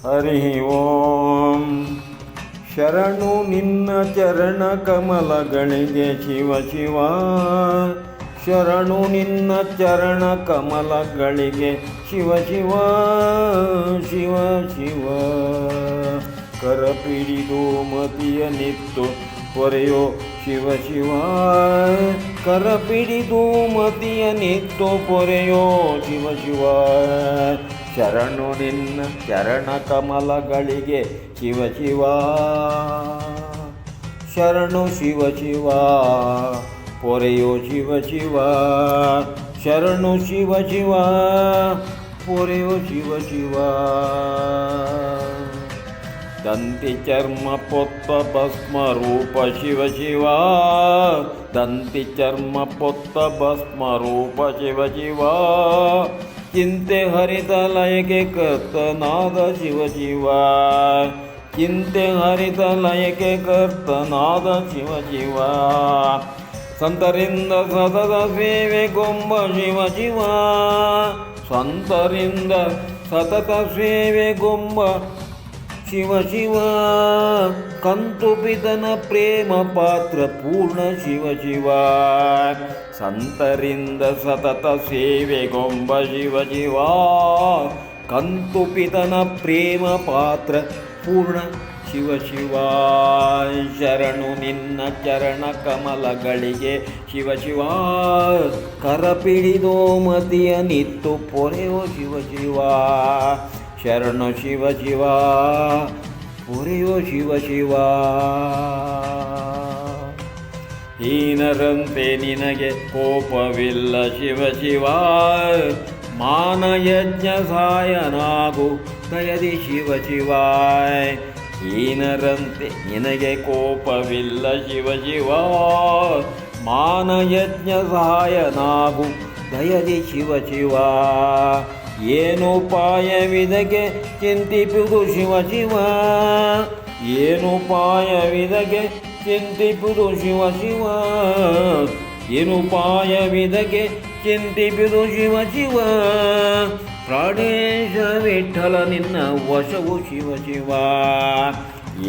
ಹರಿ ಓಂ. ಶರಣು ನಿನ್ನ ಚರಣ ಕಮಲಗಳಿಗೆ ಶಿವ ಶಿವ. ಶರಣು ನಿನ್ನ ಚರಣ ಕಮಲಗಳಿಗೆ ಶಿವ ಶಿವ ಶಿವ ಶಿವ. ಕರಪಿಡಿದು ಮತಿಯ ನಿತ್ತು ಪೊರೆಯೋ ಶಿವ ಶಿವ. ಕರಪಿಡಿದು ಮತಿಯ ನಿತ್ತು ಪೊರೆಯೋ ಶಿವ ಶಿವ. ಶರಣು ನಿನ್ನ ಚರಣ ಕಮಲಗಳಿಗೆ ಶಿವ ಶಿವ. ಶರಣು ಶಿವ ಶಿವ ಪೊರೆಯೋ ಶಿವ ಶಿವ. ಶರಣು ಶಿವ ಶಿವ ಪೊರೆಯೋ ಶಿವ ಶಿವ. ದಂತಿ ಚರ್ಮ ಪೊತ್ತ ಭಸ್ಮ ರೂಪ ಶಿವ ಶಿವ. ದಂತಿ ಚರ್ಮ ಪೊತ್ತ ಭಸ್ಮ ರೂಪ ಶಿವ ಶಿವ. ಚಿಂತೆ ಹರಿತ ಲಯಕ್ಕೆ ಕರ್ತನಾದ ಶಿವ ಶಿವ. ಚಿಂತೆ ಹರಿತ ಲಯಕ್ಕೆ ಕರ್ತನಾದ ಶಿವ ಶಿವ. ಸಂತರಿಂದ ಸತತ ಸೇವೆಗೊಂಬ ಶಿವ ಶಿವ. ಸಂತರಿಂದ ಸತತ ಸೇವೆಗೊಂಬ ಶಿವ ಶಿವ. ಕಂತುಪಿತನ ಪ್ರೇಮ ಪಾತ್ರ ಪೂರ್ಣ ಶಿವ ಶಿವ. ಸಂತರಿಂದ ಸತತ ಸೇವೆಗೊಂಬ ಶಿವ ಶಿವ. ಕಂತುಪಿತನ ಪ್ರೇಮ ಪಾತ್ರ ಪೂರ್ಣ ಶಿವ ಶಿವ. ಶರಣು ನಿನ್ನ ಚರಣ ಕಮಲಗಳಿಗೆ ಶಿವ ಶಿವ. ಕರಪಿಡಿದೋ ಮತಿಯ ನಿತ್ತು ಪೊರೆಯೋ ಶಿವ ಶಿವ. ಶರಣು ಶಿವ ಶಿವ ಪೊರೆಯೋ ಶಿವ ಶಿವ. ಹೀನರಂತೆ ನಿನಗೆ ಕೋಪವಿಲ್ಲ ಶಿವ ಶಿವ. ಮಾನಯಜ್ಞ ಸಾಯನಾಗು ದಯದಿ ಶಿವ ಶಿವ. ಹೀನರಂತೆ ನಿನಗೆ ಕೋಪವಿಲ್ಲ ಶಿವ ಶಿವ. ಮಾನಯಜ್ಞ ಸಹಾಯನಾಗು ದಯದಿ ಶಿವ ಶಿವ. ಏನೋಪಾಯವಿದಗೆ ಚಿಂತಿಪುದು ಶಿವ ಶಿವ. ಏನೋಪಾಯವಿದಗೆ ಚಿಂತಿಪುದು ಶಿವ ಶಿವ. ಏನೋಪಾಯವಿದಗೆ ಚಿಂತಿಪುದು ಶಿವ ಶಿವ. ಪ್ರಾಣೇಶ ವಿಠಲ ನಿನ್ನ ವಶವು ಶಿವ ಶಿವ.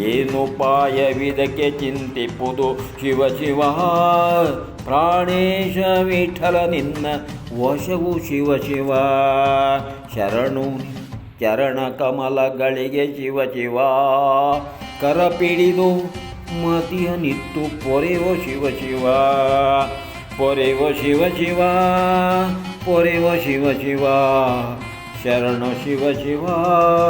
ಏನೋಪಾಯವಿದಕ್ಕೆ ಚಿಂತಿಪುದು ಶಿವ ಶಿವ. ಪ್ರಾಣೇಶ ವಿಠಲ ನಿನ್ನ ವಶವು ಶಿವ ಶಿವ. ಶರಣು ಚರಣ ಕಮಲಗಳಿಗೆ ಶಿವ ಶಿವ. ಕರಪಿಡಿದು ಮತಿಯ ನಿತ್ತು ಪೊರೆಯೋ ಶಿವ ಶಿವ. ಪೊರೆಯೋ ಶಿವ ಶಿವ ಪೊರೆಯೋ ಶಿವ ಶಿವ. ಶರಣು ಶಿವ ಶಿವ.